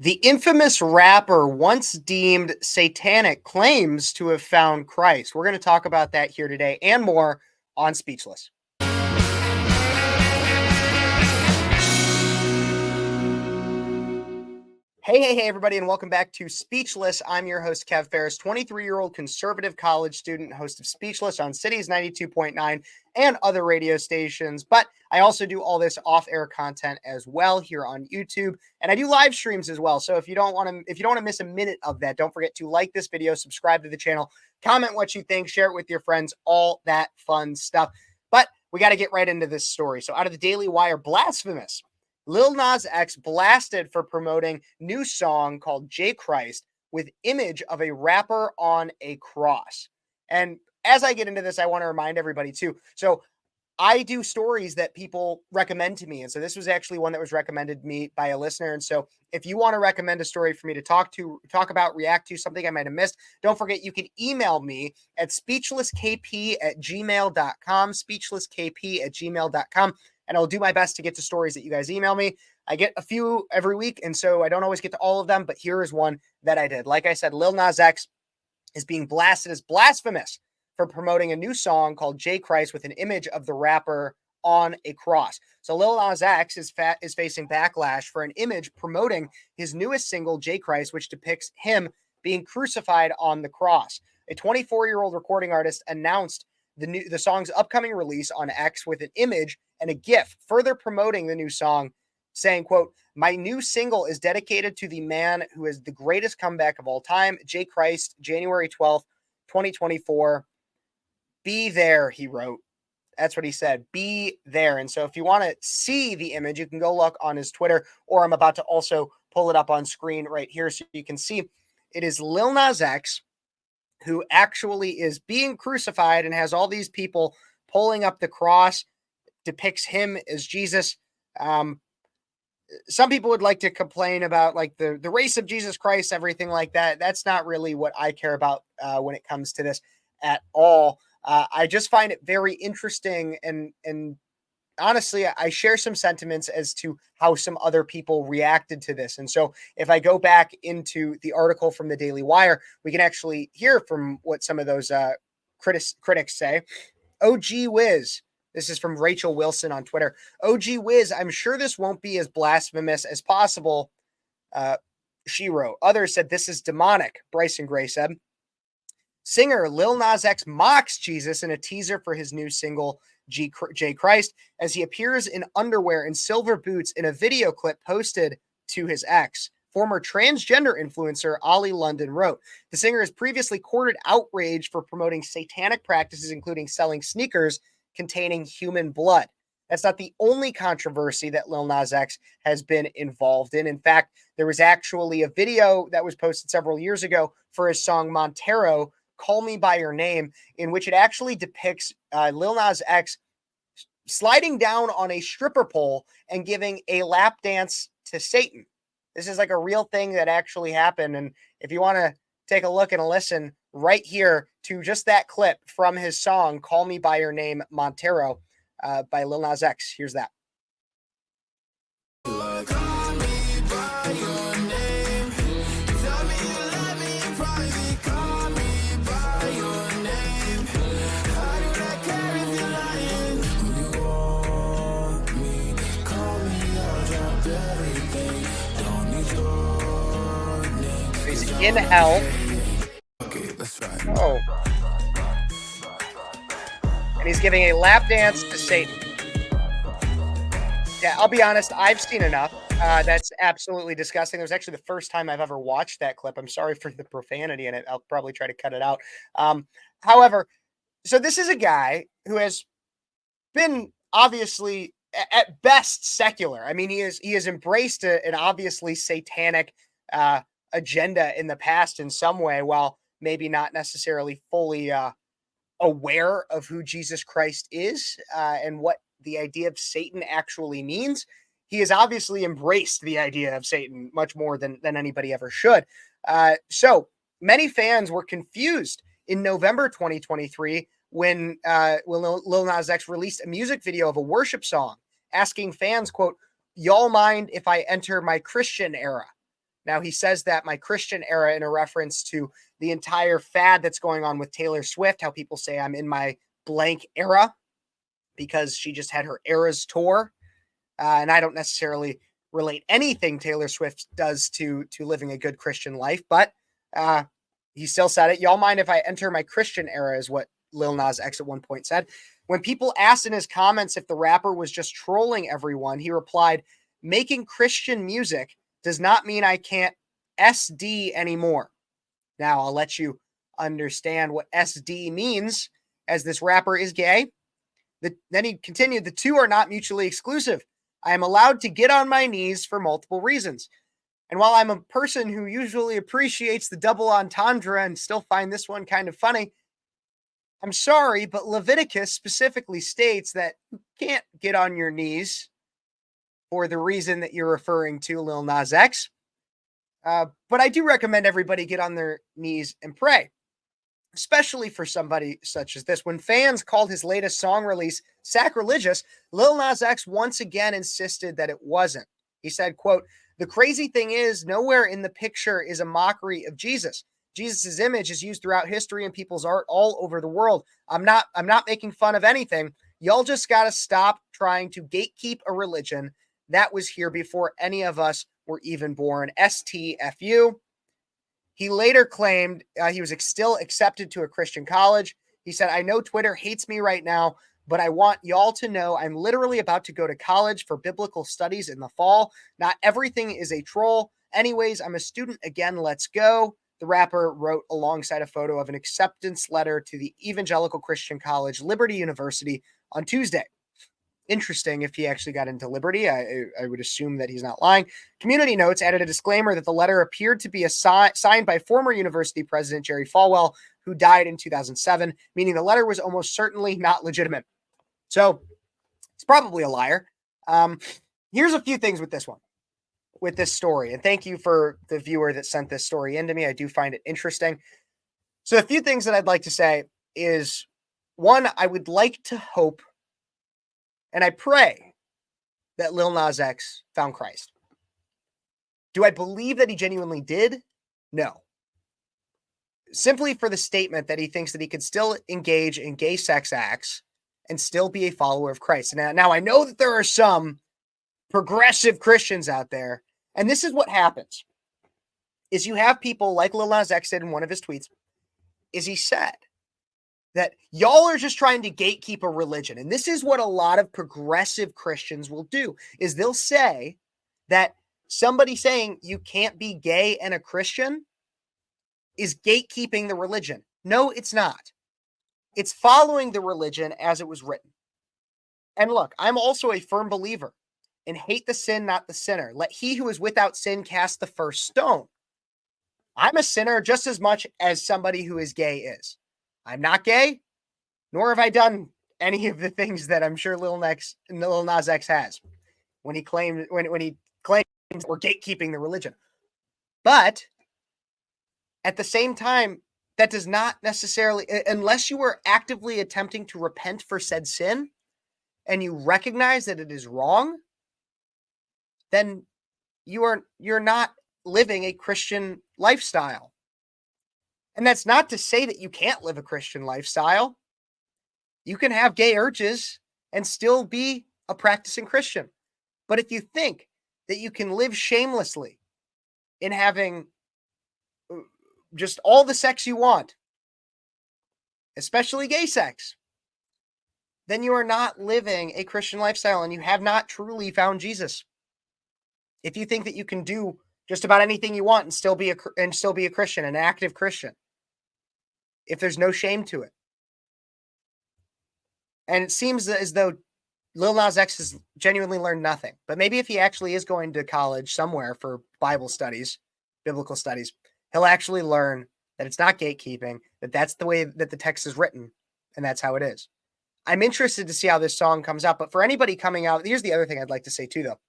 The infamous rapper once deemed satanic claims to have found Christ. We're going to talk about that here today and more on Speechless. Hey, everybody, and welcome back to Speechless. I'm your host, Kev Phares, 23-year-old conservative college student, host of Speechless on Cities 92.9 and other radio stations. But I also do all this off-air content as well here on YouTube, and I do live streams as well. So if you don't want to miss a minute of that, don't forget to like this video, subscribe to the channel, comment what you think, share it with your friends, all that fun stuff. But we got to get right into this story. So out of the Daily Wire, Blasphemous. Lil Nas X blasted for promoting new song called J Christ with image of a rapper on a cross. And as I get into this, I want to remind everybody too. So I do stories that people recommend to me. And so this was actually one that was recommended to me by a listener. And so if you want to recommend a story for me to talk about, react to, something I might have missed, don't forget you can email me at speechlesskp@gmail.com, speechlesskp@gmail.com. And I'll do my best to get to stories that you guys email me. I get a few every week, and so I don't always get to all of them, but here is one that I did. Like I said, Lil Nas X is being blasted as blasphemous for promoting a new song called J Christ with an image of the rapper on a cross. So Lil Nas X is facing backlash for an image promoting his newest single, J Christ, which depicts him being crucified on the cross. A 24-year-old recording artist announced the song's upcoming release on X with an image and a GIF, further promoting the new song, saying, quote, "My new single is dedicated to the man who is the greatest comeback of all time, J Christ, January 12th, 2024. Be there," he wrote. That's what he said. Be there. And so if you want to see the image, you can go look on his Twitter, or I'm about to also pull it up on screen right here so you can see. It is Lil Nas X, who actually is being crucified and has all these people pulling up the cross, depicts him as Jesus. Some people would like to complain about like the race of Jesus Christ, everything like that. That's not really what I care about when it comes to this at all. I just find it very interesting, and honestly, I share some sentiments as to how some other people reacted to this. And so if I go back into the article from the Daily Wire, we can actually hear from what some of those critics say. OG Wiz. This is from Rachel Wilson on Twitter. OG Wiz, "I'm sure this won't be as blasphemous as possible," she wrote. Others said, "This is demonic," Bryson Gray said. Singer Lil Nas X mocks Jesus in a teaser for his new single, J Christ, as he appears in underwear and silver boots in a video clip posted to his ex. Former transgender influencer Ollie London wrote, "The singer has previously courted outrage for promoting satanic practices, including selling sneakers containing human blood." That's not the only controversy that Lil Nas X has been involved in. In fact, there was actually a video that was posted several years ago for his song Montero, "Call Me By Your Name," in which it actually depicts Lil Nas X sliding down on a stripper pole and giving a lap dance to Satan. This is like a real thing that actually happened. And if you want to take a look and a listen right here to just that clip from his song, "Call Me By Your Name, Montero," by Lil Nas X. Here's that. He's in hell. Oh. And he's giving a lap dance to Satan. Yeah, I'll be honest, I've seen enough. That's absolutely disgusting. It was actually the first time I've ever watched that clip. I'm sorry for the profanity in it. I'll probably try to cut it out. However, so this is a guy who has been obviously at best secular. I mean, he has embraced an obviously satanic agenda in the past in some way, while maybe not necessarily fully aware of who Jesus Christ is and what the idea of Satan actually means. He has obviously embraced the idea of Satan much more than anybody ever should. So many fans were confused in November 2023 when Lil Nas X released a music video of a worship song asking fans, quote, "Y'all mind if I enter my Christian era?" Now, he says that my Christian era in a reference to the entire fad that's going on with Taylor Swift, how people say I'm in my blank era because she just had her Eras tour. And I don't necessarily relate anything Taylor Swift does to living a good Christian life, but he still said it. Y'all mind if I enter my Christian era, is what Lil Nas X at one point said. When people asked in his comments if the rapper was just trolling everyone, he replied, "Making Christian music does not mean I can't SD anymore." Now, I'll let you understand what SD means, as this rapper is gay. Then he continued, "The two are not mutually exclusive. I am allowed to get on my knees for multiple reasons. And while I'm a person who usually appreciates the double entendre and still find this one kind of funny, I'm sorry, but Leviticus specifically states that you can't get on your knees for the reason that you're referring to, Lil Nas X. But I do recommend everybody get on their knees and pray, especially for somebody such as this." When fans called his latest song release sacrilegious, Lil Nas X once again insisted that it wasn't. He said, quote, "The crazy thing is, nowhere in the picture is a mockery of Jesus. Jesus' image is used throughout history and people's art all over the world. I'm not making fun of anything. Y'all just got to stop trying to gatekeep a religion that was here before any of us were even born. STFU." He later claimed he was still accepted to a Christian college. He said, "I know Twitter hates me right now, but I want y'all to know I'm literally about to go to college for biblical studies in the fall. Not everything is a troll. Anyways, I'm a student again. Let's go." The rapper wrote alongside a photo of an acceptance letter to the Evangelical Christian College, Liberty University, on Tuesday. Interesting if he actually got into Liberty. I would assume that he's not lying. Community Notes added a disclaimer that the letter appeared to be signed by former university president Jerry Falwell, who died in 2007, meaning the letter was almost certainly not legitimate. So he's probably a liar. Here's a few things with this story. And thank you for the viewer that sent this story into me. I do find it interesting. So a few things that I'd like to say is, one, I would like to hope and I pray that Lil Nas X found Christ. Do I believe that he genuinely did? No. Simply for the statement that he thinks that he could still engage in gay sex acts and still be a follower of Christ. Now I know that there are some progressive Christians out there, and this is what happens, is you have people like Lil Nas X did in one of his tweets, is he said that y'all are just trying to gatekeep a religion. And this is what a lot of progressive Christians will do, is they'll say that somebody saying you can't be gay and a Christian is gatekeeping the religion. No, it's not. It's following the religion as it was written. And look, I'm also a firm believer in hate the sin, not the sinner. Let he who is without sin cast the first stone. I'm a sinner just as much as somebody who is gay is. I'm not gay, nor have I done any of the things that I'm sure Lil Nas X has when he claimed we're gatekeeping the religion. But at the same time, that does not necessarily, unless you are actively attempting to repent for said sin and you recognize that it is wrong, then you're not living a Christian lifestyle. And that's not to say that you can't live a Christian lifestyle. You can have gay urges and still be a practicing Christian. But if you think that you can live shamelessly in having just all the sex you want, especially gay sex, then you are not living a Christian lifestyle and you have not truly found Jesus. If you think that you can do just about anything you want and still be a Christian, an active Christian, if there's no shame to it. And it seems as though Lil Nas X has genuinely learned nothing. But maybe if he actually is going to college somewhere for Bible studies, biblical studies, he'll actually learn that it's not gatekeeping, that that's the way that the text is written, and that's how it is. I'm interested to see how this song comes out. But for anybody coming out, here's the other thing I'd like to say too, though,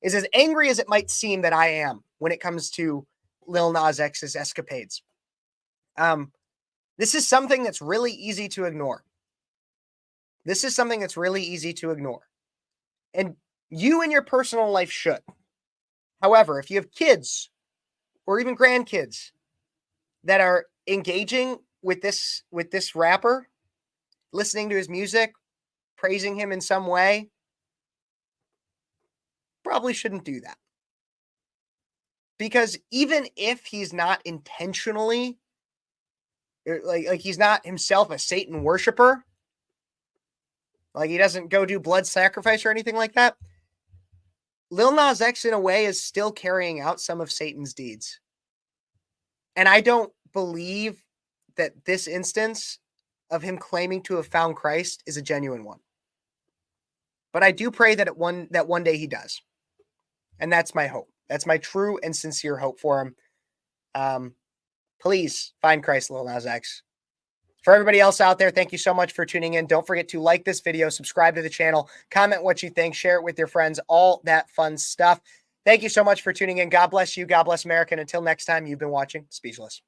is as angry as it might seem that I am when it comes to Lil Nas X's escapades. This is something that's really easy to ignore. This is something that's really easy to ignore. And you in your personal life should. However, if you have kids or even grandkids that are engaging with this rapper, listening to his music, praising him in some way, probably shouldn't do that. Because even if he's not intentionally, like he's not himself a Satan worshiper, like he doesn't go do blood sacrifice or anything like that, Lil Nas X in a way is still carrying out some of Satan's deeds. And I don't believe that this instance of him claiming to have found Christ is a genuine one. But I do pray that one day he does. And that's my hope. That's my true and sincere hope for him. Please find Christ, Lil Nas X. For everybody else out there, thank you so much for tuning in. Don't forget to like this video, subscribe to the channel, comment what you think, share it with your friends, all that fun stuff. Thank you so much for tuning in. God bless you. God bless America. And until next time, you've been watching Speechless.